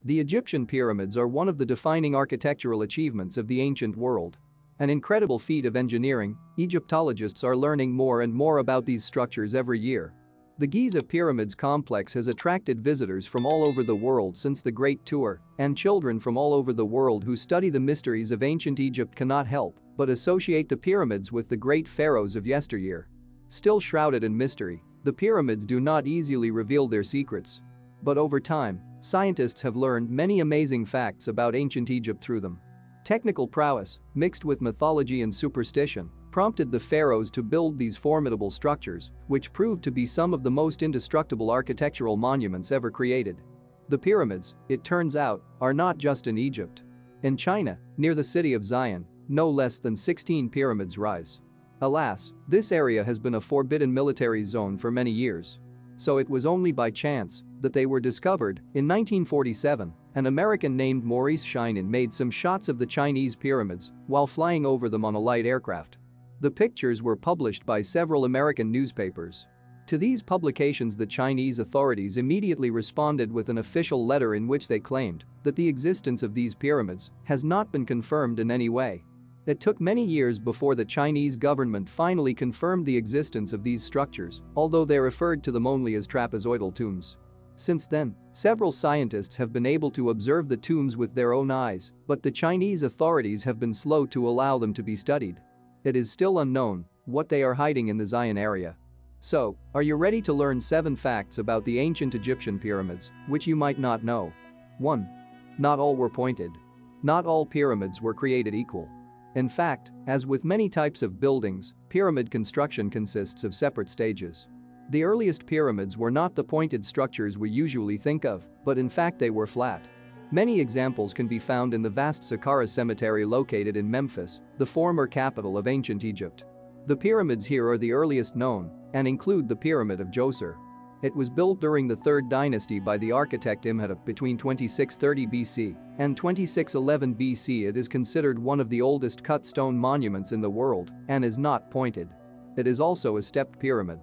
The Egyptian pyramids are one of the defining architectural achievements of the ancient world. An incredible feat of engineering, Egyptologists are learning more and more about these structures every year. The Giza Pyramids complex has attracted visitors from all over the world since the Great Tour, and children from all over the world who study the mysteries of ancient Egypt cannot help but associate the pyramids with the great pharaohs of yesteryear. Still shrouded in mystery, the pyramids do not easily reveal their secrets. But over time, scientists have learned many amazing facts about ancient Egypt through them. Technical prowess, mixed with mythology and superstition, prompted the pharaohs to build these formidable structures, which proved to be some of the most indestructible architectural monuments ever created. The pyramids, it turns out, are not just in Egypt. In China, near the city of Zion, no less than 16 pyramids rise. Alas, this area has been a forbidden military zone for many years. So it was only by chance that they were discovered. In 1947, an American named Maurice Shinin made some shots of the Chinese pyramids while flying over them on a light aircraft. The pictures were published by several American newspapers. To these publications, the Chinese authorities immediately responded with an official letter in which they claimed that the existence of these pyramids has not been confirmed in any way. It took many years before the Chinese government finally confirmed the existence of these structures, although they referred to them only as trapezoidal tombs. Since then, several scientists have been able to observe the tombs with their own eyes, but the Chinese authorities have been slow to allow them to be studied. It is still unknown what they are hiding in the Zion area. So, are you ready to learn 7 facts about the ancient Egyptian pyramids, which you might not know? 1. Not all were pointed. Not all pyramids were created equal. In fact, as with many types of buildings, pyramid construction consists of separate stages. The earliest pyramids were not the pointed structures we usually think of, but in fact they were flat. Many examples can be found in the vast Saqqara cemetery located in Memphis, the former capital of ancient Egypt. The pyramids here are the earliest known and include the Pyramid of Djoser. It was built during the 3rd dynasty by the architect Imhotep between 2630 BC and 2611 BC. It is considered one of the oldest cut stone monuments in the world and is not pointed. It is also a stepped pyramid.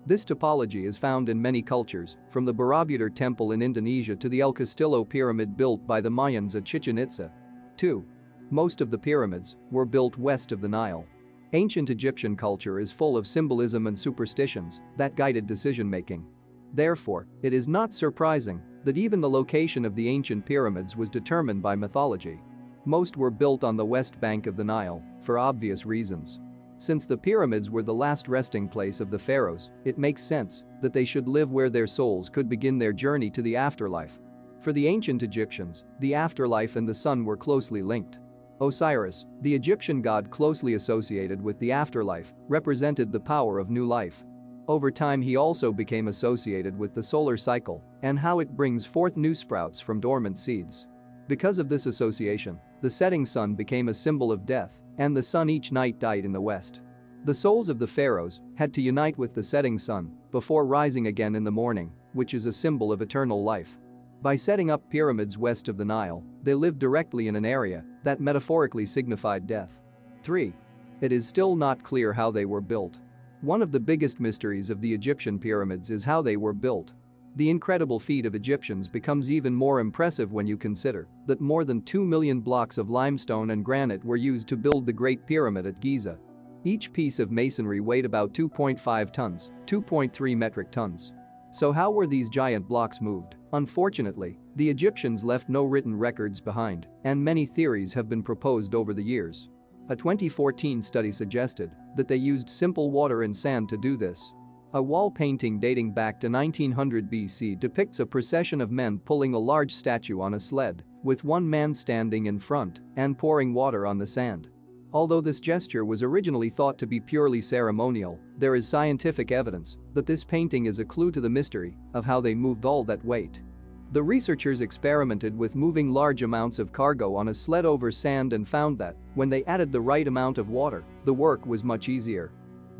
This topology is found in many cultures, from the Borobudur Temple in Indonesia to the El Castillo Pyramid built by the Mayans at Chichen Itza. 2. Most of the pyramids were built west of the Nile. Ancient Egyptian culture is full of symbolism and superstitions that guided decision-making. Therefore, it is not surprising that even the location of the ancient pyramids was determined by mythology. Most were built on the west bank of the Nile, for obvious reasons. Since the pyramids were the last resting place of the pharaohs, it makes sense that they should live where their souls could begin their journey to the afterlife. For the ancient Egyptians, the afterlife and the sun were closely linked. Osiris, the Egyptian god closely associated with the afterlife, represented the power of new life. Over time he also became associated with the solar cycle and how it brings forth new sprouts from dormant seeds. Because of this association, the setting sun became a symbol of death, and the sun each night died in the west. The souls of the pharaohs had to unite with the setting sun before rising again in the morning, which is a symbol of eternal life. By setting up pyramids west of the Nile, they lived directly in an area that metaphorically signified death. 3. It is still not clear how they were built. One of the biggest mysteries of the Egyptian pyramids is how they were built. The incredible feat of Egyptians becomes even more impressive when you consider that more than 2 million blocks of limestone and granite were used to build the Great Pyramid at Giza. Each piece of masonry weighed about 2.5 tons, 2.3 metric tons. So how were these giant blocks moved? Unfortunately, the Egyptians left no written records behind, and many theories have been proposed over the years. A 2014 study suggested that they used simple water and sand to do this. A wall painting dating back to 1900 BC depicts a procession of men pulling a large statue on a sled, with one man standing in front and pouring water on the sand. Although this gesture was originally thought to be purely ceremonial, there is scientific evidence that this painting is a clue to the mystery of how they moved all that weight. The researchers experimented with moving large amounts of cargo on a sled over sand and found that, when they added the right amount of water, the work was much easier.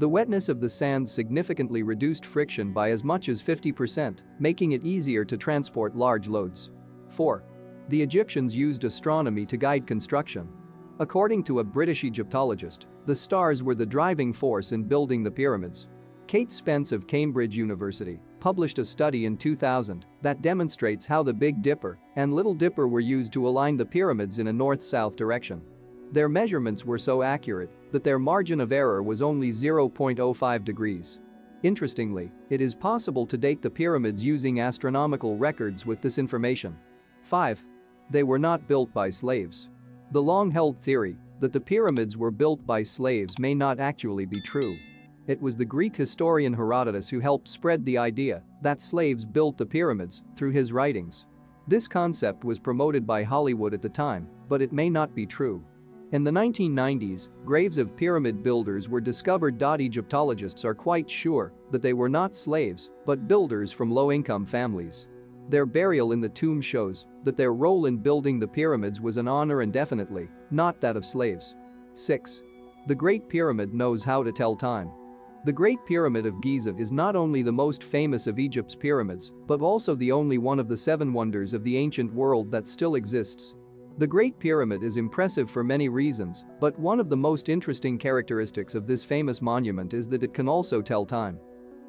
The wetness of the sand significantly reduced friction by as much as 50%, making it easier to transport large loads. 4. The Egyptians used astronomy to guide construction. According to a British Egyptologist, the stars were the driving force in building the pyramids. Kate Spence of Cambridge University published a study in 2000 that demonstrates how the Big Dipper and Little Dipper were used to align the pyramids in a north-south direction. Their measurements were so accurate that their margin of error was only 0.05 degrees. Interestingly, it is possible to date the pyramids using astronomical records with this information. 5. They were not built by slaves. The long-held theory that the pyramids were built by slaves may not actually be true. It was the Greek historian Herodotus who helped spread the idea that slaves built the pyramids through his writings. This concept was promoted by Hollywood at the time, but it may not be true. In the 1990s, graves of pyramid builders were discovered. Egyptologists are quite sure that they were not slaves, but builders from low-income families. Their burial in the tomb shows that their role in building the pyramids was an honor and definitely not that of slaves. 6. The Great Pyramid knows how to tell time. The Great Pyramid of Giza is not only the most famous of Egypt's pyramids, but also the only one of the 7 wonders of the ancient world that still exists. The Great Pyramid is impressive for many reasons, but one of the most interesting characteristics of this famous monument is that it can also tell time.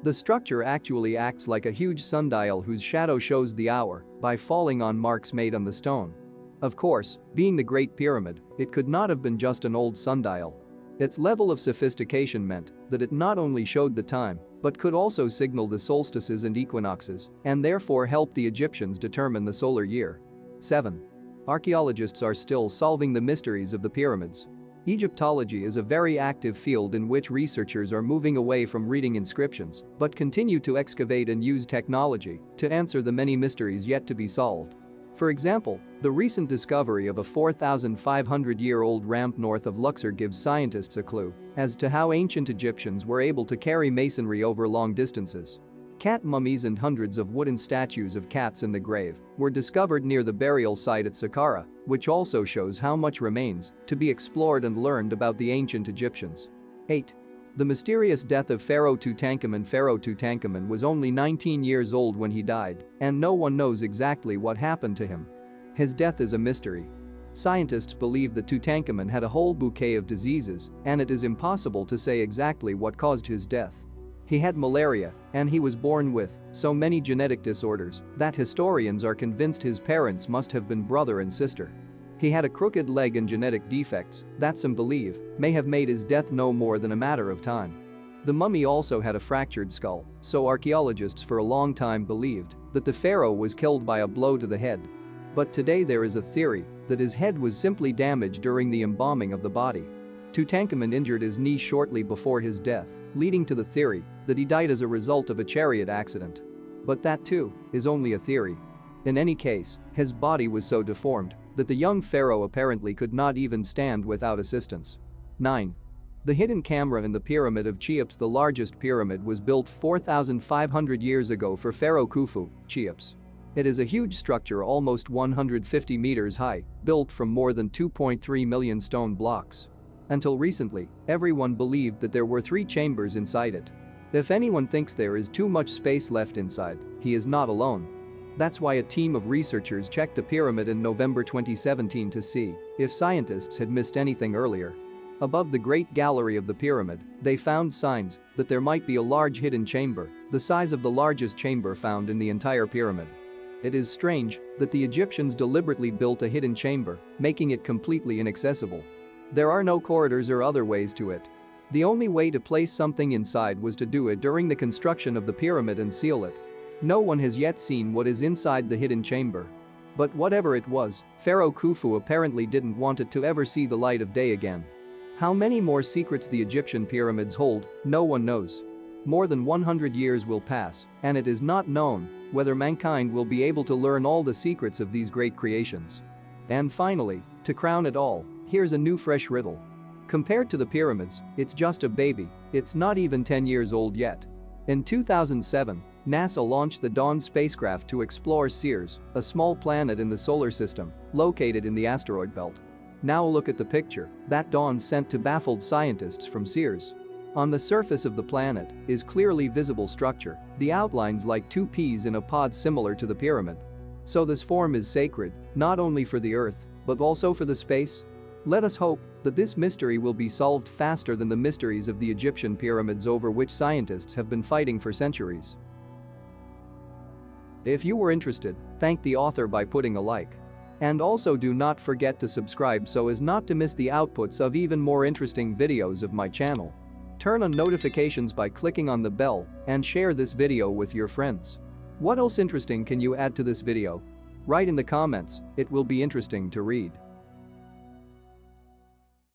The structure actually acts like a huge sundial whose shadow shows the hour by falling on marks made on the stone. Of course, being the Great Pyramid, it could not have been just an old sundial. Its level of sophistication meant that it not only showed the time, but could also signal the solstices and equinoxes, and therefore help the Egyptians determine the solar year. 7. Archaeologists are still solving the mysteries of the pyramids. Egyptology is a very active field in which researchers are moving away from reading inscriptions, but continue to excavate and use technology to answer the many mysteries yet to be solved. For example, the recent discovery of a 4,500-year-old ramp north of Luxor gives scientists a clue as to how ancient Egyptians were able to carry masonry over long distances. Cat mummies and hundreds of wooden statues of cats in the grave were discovered near the burial site at Saqqara, which also shows how much remains to be explored and learned about the ancient Egyptians. 8. The mysterious death of Pharaoh Tutankhamun. Pharaoh Tutankhamun was only 19 years old when he died, and no one knows exactly what happened to him. His death is a mystery. Scientists believe that Tutankhamun had a whole bouquet of diseases, and it is impossible to say exactly what caused his death. He had malaria, and he was born with so many genetic disorders that historians are convinced his parents must have been brother and sister. He had a crooked leg and genetic defects that some believe may have made his death no more than a matter of time. The mummy also had a fractured skull, so archaeologists for a long time believed that the pharaoh was killed by a blow to the head. But today there is a theory that his head was simply damaged during the embalming of the body. Tutankhamun injured his knee shortly before his death, leading to the theory that he died as a result of a chariot accident. But that too is only a theory. In any case, his body was so deformed that the young pharaoh apparently could not even stand without assistance. 9. The hidden camera in the Pyramid of Cheops. The largest pyramid was built 4,500 years ago for Pharaoh Khufu, Cheops. It is a huge structure almost 150 meters high, built from more than 2.3 million stone blocks. Until recently, everyone believed that there were 3 chambers inside it. If anyone thinks there is too much space left inside, he is not alone. That's why a team of researchers checked the pyramid in November 2017 to see if scientists had missed anything earlier. Above the Great Gallery of the pyramid, they found signs that there might be a large hidden chamber, the size of the largest chamber found in the entire pyramid. It is strange that the Egyptians deliberately built a hidden chamber, making it completely inaccessible. There are no corridors or other ways to it. The only way to place something inside was to do it during the construction of the pyramid and seal it. No one has yet seen what is inside the hidden chamber. But whatever it was, Pharaoh Khufu apparently didn't want it to ever see the light of day again. How many more secrets the Egyptian pyramids hold, no one knows. More than 100 years will pass, and it is not known whether mankind will be able to learn all the secrets of these great creations. And finally, to crown it all, here's a new fresh riddle. Compared to the pyramids, it's just a baby, it's not even 10 years old yet. In 2007, NASA launched the Dawn spacecraft to explore Ceres, a small planet in the solar system, located in the asteroid belt. Now look at the picture that Dawn sent to baffled scientists from Ceres. On the surface of the planet is clearly visible structure, the outlines like 2 peas in a pod similar to the pyramid. So this form is sacred, not only for the Earth, but also for the space? Let us hope that this mystery will be solved faster than the mysteries of the Egyptian pyramids over which scientists have been fighting for centuries. If you were interested, thank the author by putting a like. And also do not forget to subscribe so as not to miss the outputs of even more interesting videos of my channel. Turn on notifications by clicking on the bell and share this video with your friends. What else interesting can you add to this video? Write in the comments, it will be interesting to read.